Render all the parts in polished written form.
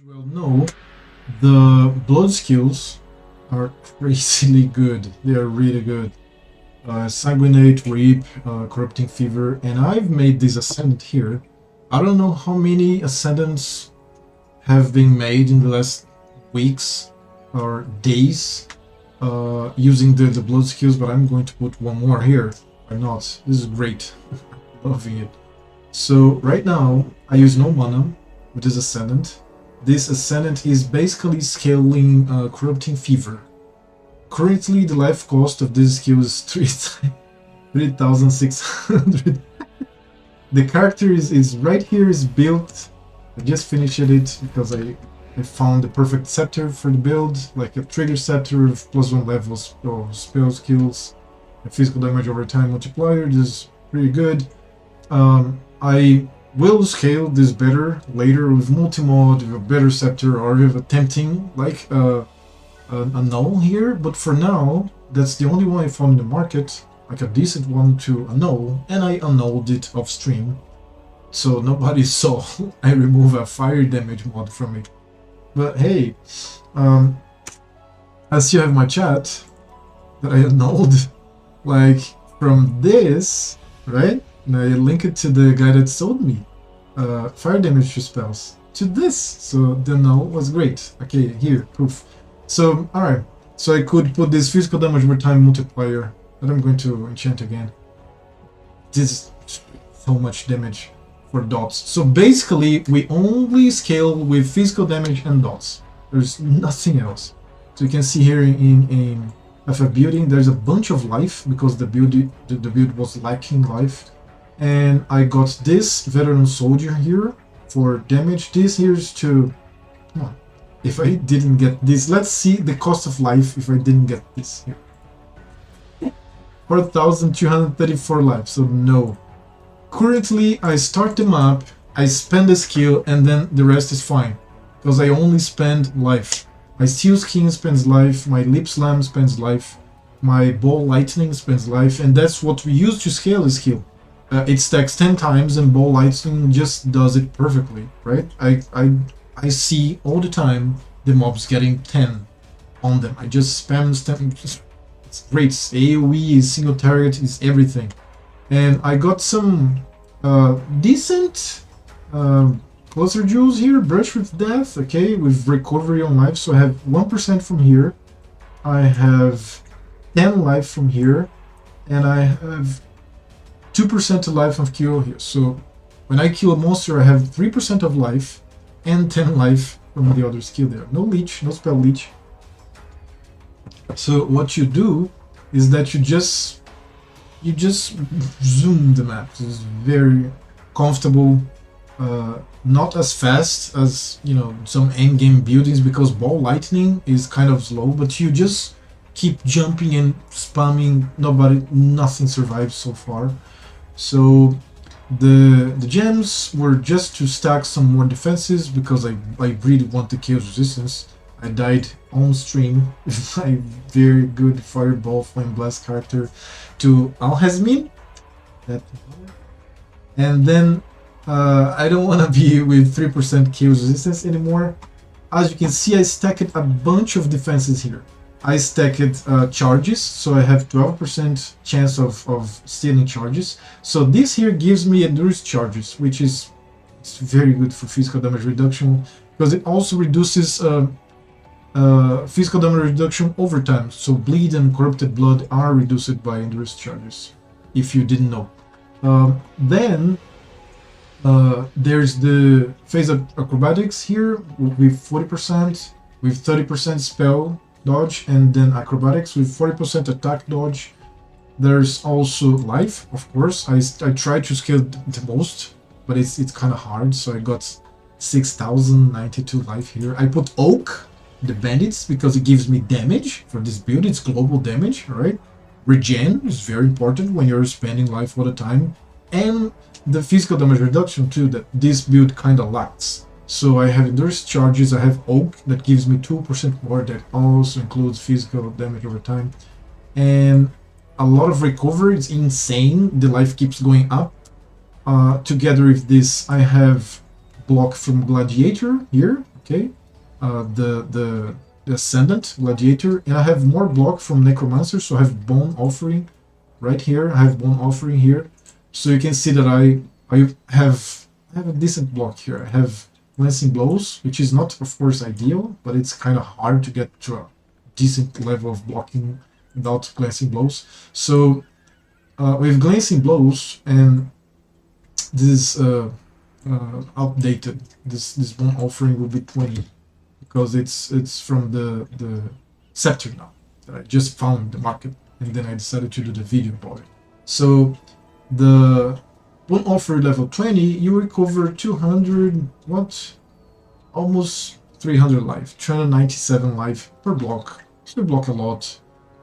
well know, the blood skills are crazily good. They are really good. Sanguinate, Reap, Corrupting Fever, and I've made this Ascendant here. I don't know how many Ascendants have been made in the last weeks or days using the blood skills, but I'm going to put one more here. Why not? This is great. Loving it. So right now, I use no mana with this Ascendant. This Ascendant is basically scaling Corrupting Fever. Currently, the life cost of this skill is 3,600. The character is right here, is built. I just finished it because I found the perfect scepter for the build, like a trigger scepter of +1 levels of spell skills, a physical damage over time multiplier. This is pretty good. I will scale this better later with multi-mod, with a better scepter, or with attempting like a null here, but for now, that's the only one I found in the market, like a decent one to annul, and I annulled it off stream, so nobody saw I remove a fire damage mod from it. But hey, I still have my chat that I annulled, like from this, right? And I link it to the guy that sold me fire damage to spells to this, so the null was great. Okay, here, proof. So, alright, so I could put this physical damage over time multiplier that I'm going to enchant again. This is so much damage for dots. So basically, we only scale with physical damage and dots. There's nothing else. So you can see here in FF Building, there's a bunch of life because the build was lacking life. And I got this Veteran Soldier here for damage. This here is to... Come on. If I didn't get this, let's see the cost of life if I didn't get this here. 4,234 life, so no. Currently, I start the map, I spend the skill, and then the rest is fine. Because I only spend life. My Steel Skin spends life, my Lip Slam spends life, my Ball Lightning spends life, and that's what we use to scale the skill. It stacks 10 times and Ball Lightning just does it perfectly, right? I see all the time the mobs getting 10 on them. I just spam them. It's great. AoE is single target, is everything. And I got some decent closer jewels here. Brush with Death, okay, with recovery on life. So I have 1% from here. I have 10 life from here. And I have 2% of life of kill here. So when I kill a monster, I have 3% of life and 10 life from the other skill there. No leech, no spell leech. So what you do is that you just zoom the map. It's very comfortable, not as fast as, you know, some endgame buildings because Ball Lightning is kind of slow, but you just keep jumping and spamming. Nothing survives so far. So the gems were just to stack some more defenses because I really want the chaos resistance. I died on stream with my very good Fireball Flame Blast character to Alhazmin. And then I don't want to be with 3% chaos resistance anymore. As you can see, I stacked a bunch of defenses here. I stacked charges, so I have 12% chance of stealing charges. So this here gives me endurance charges, which is very good for physical damage reduction, because it also reduces physical damage reduction over time. So bleed and corrupted blood are reduced by endurance charges, if you didn't know. Then there's the phase of acrobatics here with 40%, with 30% spell dodge, and then acrobatics with 40% attack dodge. There's also life, of course. I try to scale the most, but it's kind of hard, so I got 6,092 life here. I put Oak, the bandits, because it gives me damage for this build. It's global damage, right? Regen is very important when you're spending life all the time, and the physical damage reduction too, that this build kind of lacks. So I have endurance charges, I have Oak that gives me 2% more, that also includes physical damage over time. And a lot of recovery, it's insane, the life keeps going up. Together with this, I have block from Gladiator here, okay? The Ascendant, Gladiator, and I have more block from Necromancer, so I have Bone Offering right here. I have Bone Offering here. So you can see that I have a decent block here. I have Glancing Blows, which is not, of course, ideal, but it's kind of hard to get to a decent level of blocking without Glancing Blows. So with Glancing Blows and this outdated, this Bone Offering will be 20 because it's from the Scepter now that I just found the market, and then I decided to do the video about it. So the Bone Offering level 20, you recover 200 what? Almost 300 life, 297 life per block. So you block a lot.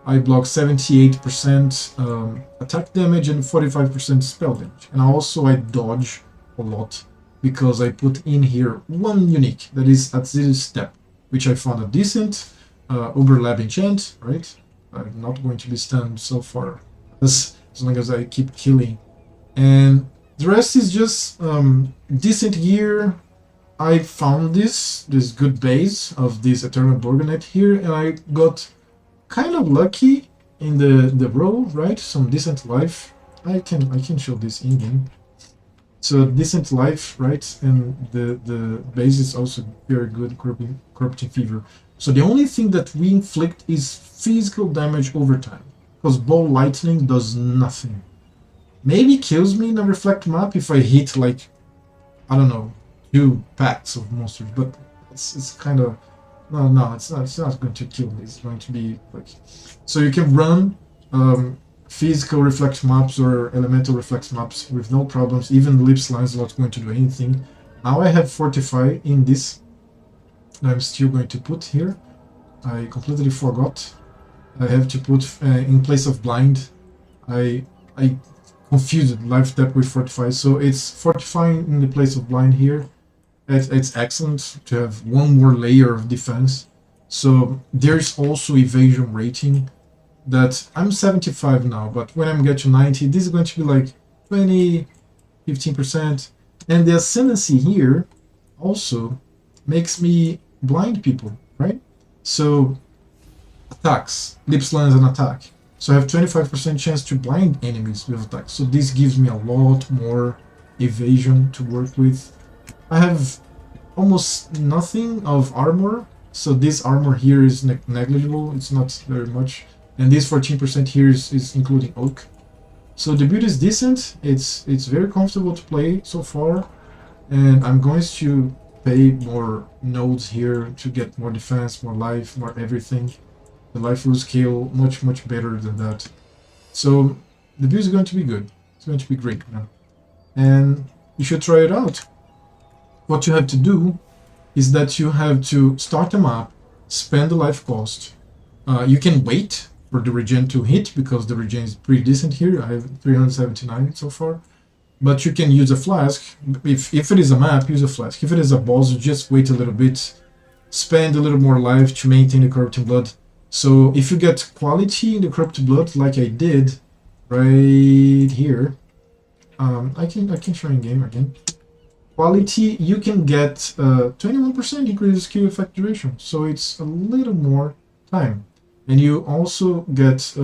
I block 78% attack damage and 45% spell damage. And also I dodge a lot because I put in here one unique that is Atsiris Step, which I found a decent Uber-Lab enchant, right? I'm not going to be stunned so far as long as I keep killing. And the rest is just decent gear. I found this good base of this Eternal Borgonet here, and I got kind of lucky in the row, right? Some decent life. I can show this in game. So decent life, right? And the base is also very good, corrupting fever. So the only thing that we inflict is physical damage over time, because Ball Lightning does nothing. Maybe kills me in a reflect map if I hit like, I don't know, 2 packs of monsters, but it's kind of no, it's not going to kill me. It's going to be like, so you can run physical reflect maps or elemental reflex maps with no problems. Even Lips Line is not going to do anything. Now I have Fortify in this. I'm still going to put here. I completely forgot. I have to put in place of Blind. I confused Life Tap with Fortify, so it's Fortifying in the place of Blind here. It's excellent to have one more layer of defense. So there's also evasion rating that I'm 75 now, but when I get to 90, this is going to be like 20, 15%. And the Ascendancy here also makes me blind people, right? So attacks, Lips Line is an attack. So I have 25% chance to blind enemies with attacks. So this gives me a lot more evasion to work with. I have almost nothing of armor, so this armor here is negligible, it's not very much. And this 14% here is including Oak. So the build is decent, it's very comfortable to play so far, and I'm going to pay more nodes here to get more defense, more life, more everything. The life will scale much better than that. So the build is going to be good. It's going to be great, man. And you should try it out. What you have to do is that you have to start a map, spend the life cost. You can wait for the regen to hit, because the regen is pretty decent here. I have 379 so far. But you can use a flask. If it is a map, use a flask. If it is a boss, just wait a little bit. Spend a little more life to maintain the Corrupting Blood. So if you get quality in the Corrupted Blood, like I did right here, I can show in game again. Quality, you can get 21% increased skill effect duration, so it's a little more time. And you also get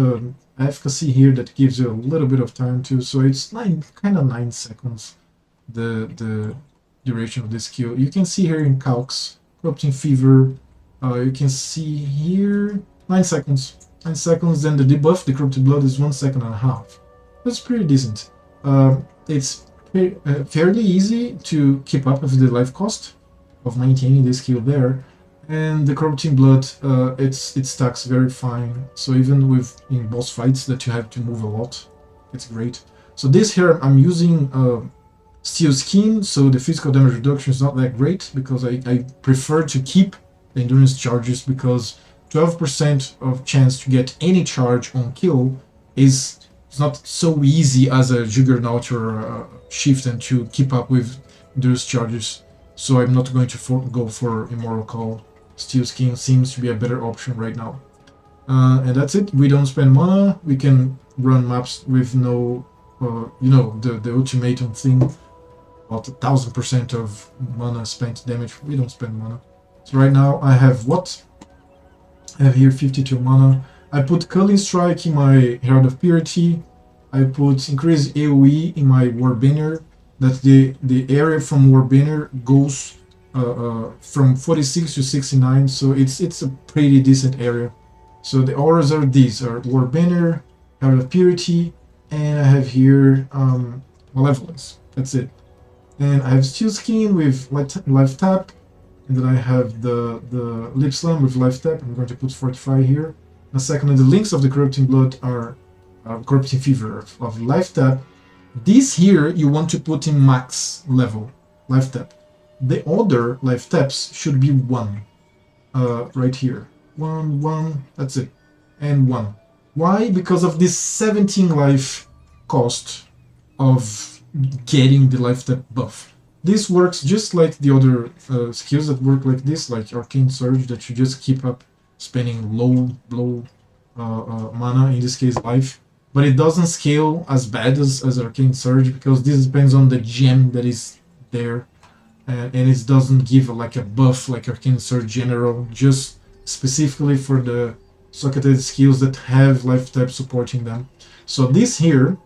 efficacy here that gives you a little bit of time too, so it's kind of 9 seconds the duration of this skill. You can see here in Calcs, Corrupting Fever, you can see here 9 seconds. 9 seconds, then the debuff, the Corrupted Blood, is 1.5 seconds. That's pretty decent. It's fairly easy to keep up with the life cost of maintaining the skill there, and the Corrupting Blood, it stacks very fine. So even in boss fights that you have to move a lot, it's great. So this here I'm using Steel Skin, so the physical damage reduction is not that great, because I prefer to keep the endurance charges, because 12% of chance to get any charge on kill is not so easy as a Juggernaut or a Chieftain to keep up with endurance charges. So I'm not going to go for Immortal Call. Steel Skin seems to be a better option right now. And that's it. We don't spend mana. We can run maps with no, the ultimatum thing, about 1000% of mana spent damage. We don't spend mana. So right now I have what? I have here 52 mana. I put Culling Strike in my Herald of Purity. I put increased AoE in my Warbanner. That the area from Warbanner goes from 46 to 69, so it's a pretty decent area. So the auras are these: are Warbanner, Herald of Purity, and I have here Malevolence. That's it. And I have Steel Skin with life tap, and then I have the Lip Slam with life tap. I'm going to put Fortify here. And secondly, the links of the Corrupting Blood are Corrupting Fever of life tap. This here you want to put in max level life tap. The other life taps should be 1 right here. 1, 1, that's it. And 1. Why? Because of this 17 life cost of getting the life tap buff. This works just like the other skills that work like this, like Arcane Surge, that you just keep up spending low mana, in this case life. But it doesn't scale as bad as Arcane Surge, because this depends on the gem that is there. And it doesn't give like a buff like Arcane Surge General, just specifically for the socketed skills that have life tap supporting them. So this here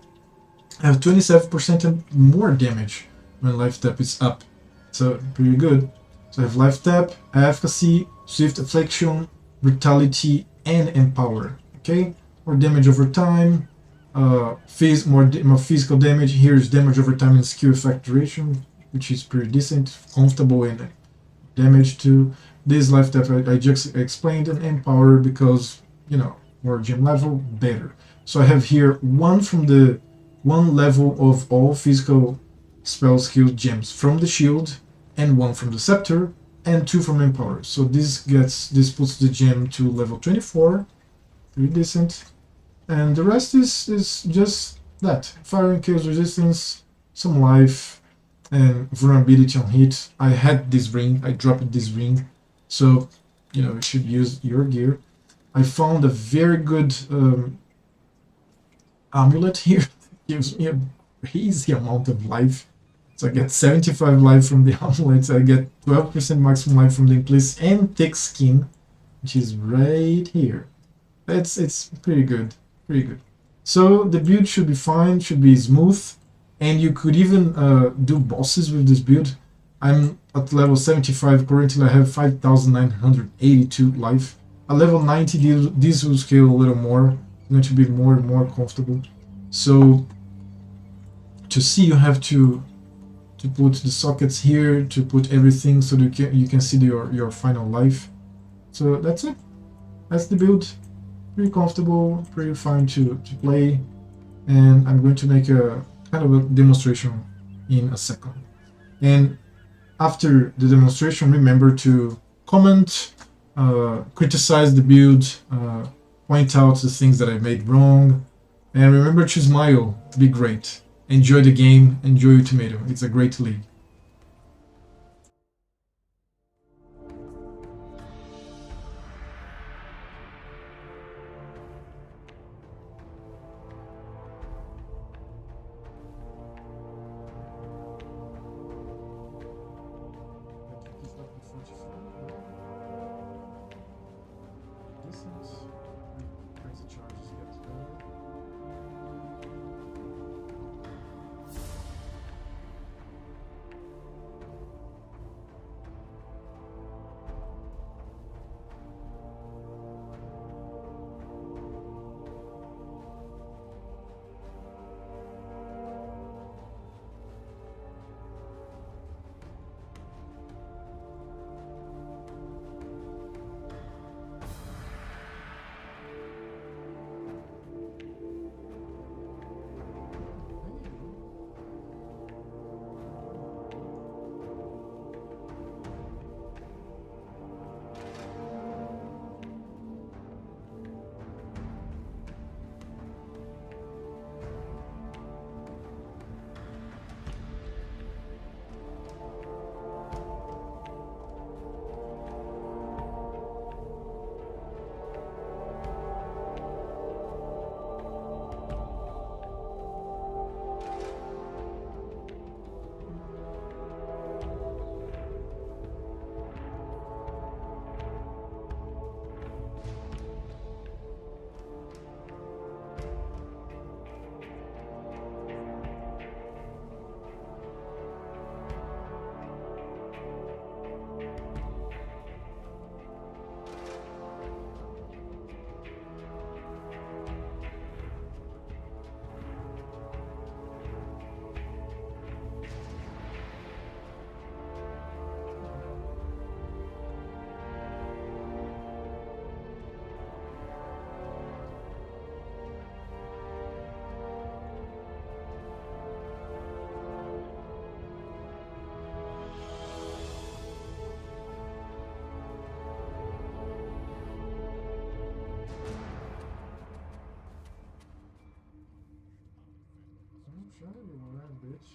have 27% and more damage when life tap is up. So pretty good. So I have life tap, efficacy, swift affliction, brutality, and empower. Okay, more damage over time. More physical damage. Here's damage over time and skill effect duration, which is pretty decent, comfortable in damage too. This life tap I just explained, and empower because more gem level, better. So I have here one level of all physical spell skill gems from the shield, and 1 from the scepter, and 2 from empower. So this puts the gem to level 24, pretty decent. And the rest is just that: fire and chaos resistance, some life, and vulnerability on hit. I had this ring, I dropped this ring, so you should use your gear. I found a very good amulet here. Gives me a crazy amount of life. So I get 75 life from the amulet, I get 12% maximum life from the Implicit and Thick Skin, which is right here. It's pretty good, pretty good. So the build should be fine, should be smooth, and you could even do bosses with this build. I'm at level 75 currently, I have 5,982 life. At level 90 this will scale a little more, it's going to be more and more comfortable. So to see, you have to put the sockets here, to put everything so that you can see your final life. So that's it. That's the build. Pretty comfortable, pretty fun to play, and I'm going to make a kind of a demonstration in a second. And after the demonstration, remember to comment, criticize the build, point out the things that I made wrong, and remember to smile, be great. Enjoy the game, enjoy Ultimatum. It's a great league. Show you around, bitch.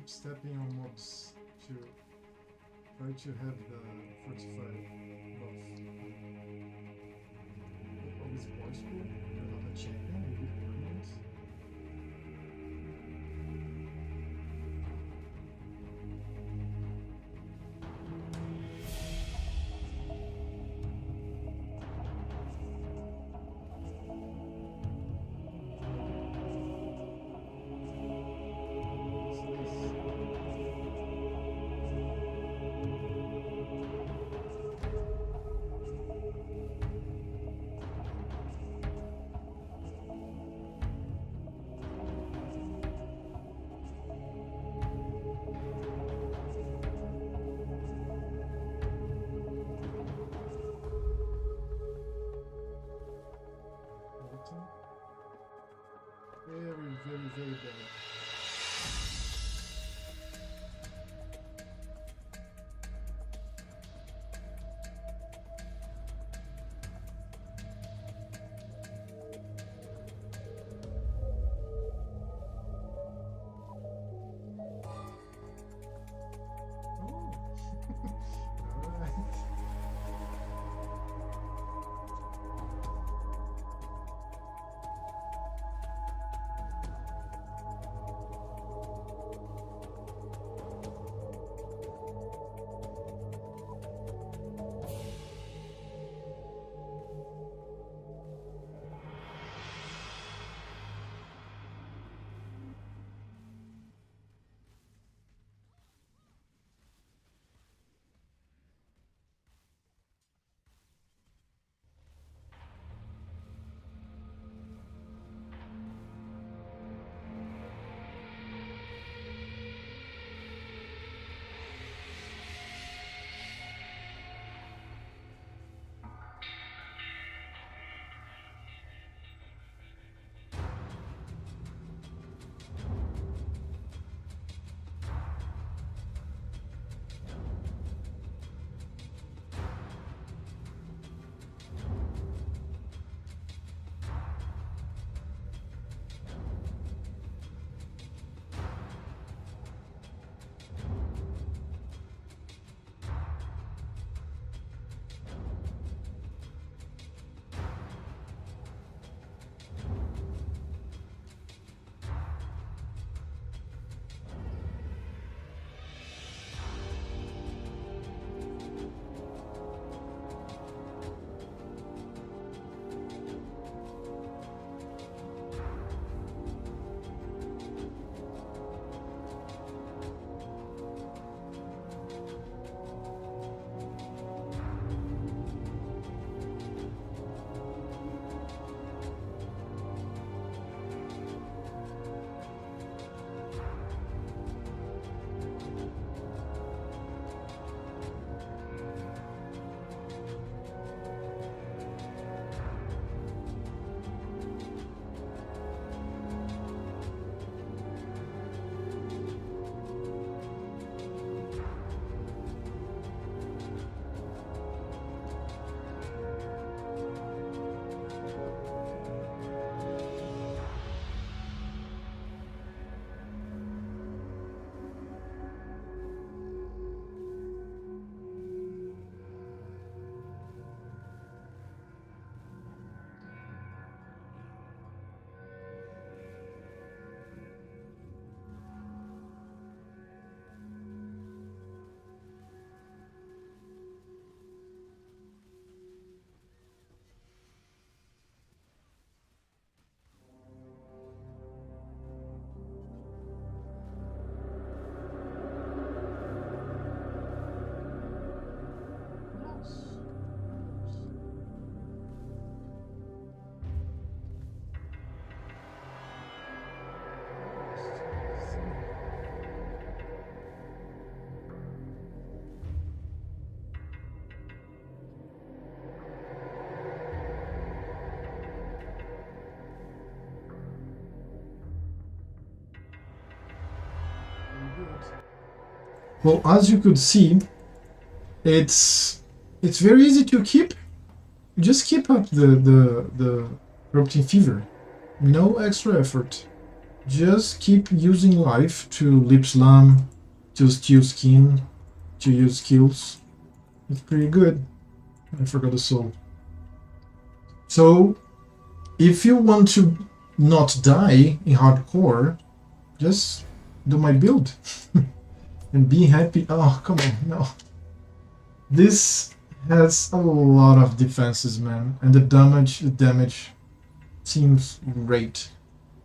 Stepping on mobs to try to have the fortified buff. Always forceful, you're not a champion, you get permanent. Well, as you could see, it's very easy to keep. Just keep up the Corrupting Fever. No extra effort. Just keep using life to lip slam, to steal skin, to use skills. It's pretty good. I forgot the soul. So, if you want to not die in hardcore, just do my build and be happy. Oh, come on, no. This has a lot of defenses, man, and the damage seems great.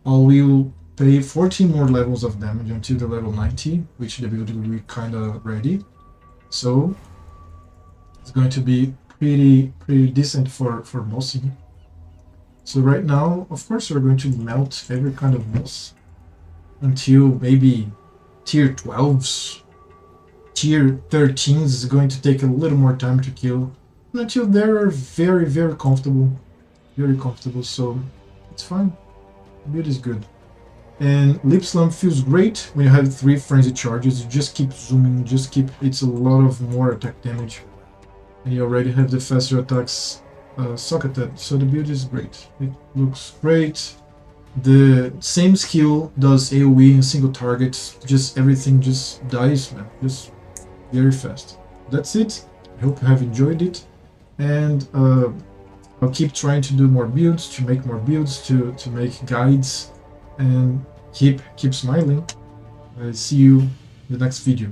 I will pay 14 more levels of damage until the level 90, which the build will be kinda ready. So it's going to be pretty decent for bossing. So right now, of course, we're going to melt every kind of boss until maybe tier 12s. Tier 13s is going to take a little more time to kill. And until they are very comfortable. Very comfortable, so it's fine. The build is good. And Lip Slam feels great when you have 3 frenzy charges. You just keep zooming, it's a lot of more attack damage. And you already have the faster attacks socketed, so the build is great. It looks great. The same skill does AoE in single target, just everything just dies, man. Just very fast. That's it. I hope you have enjoyed it. And I'll keep trying to do more builds, to make more builds, to make guides, and keep smiling. I'll see you in the next video.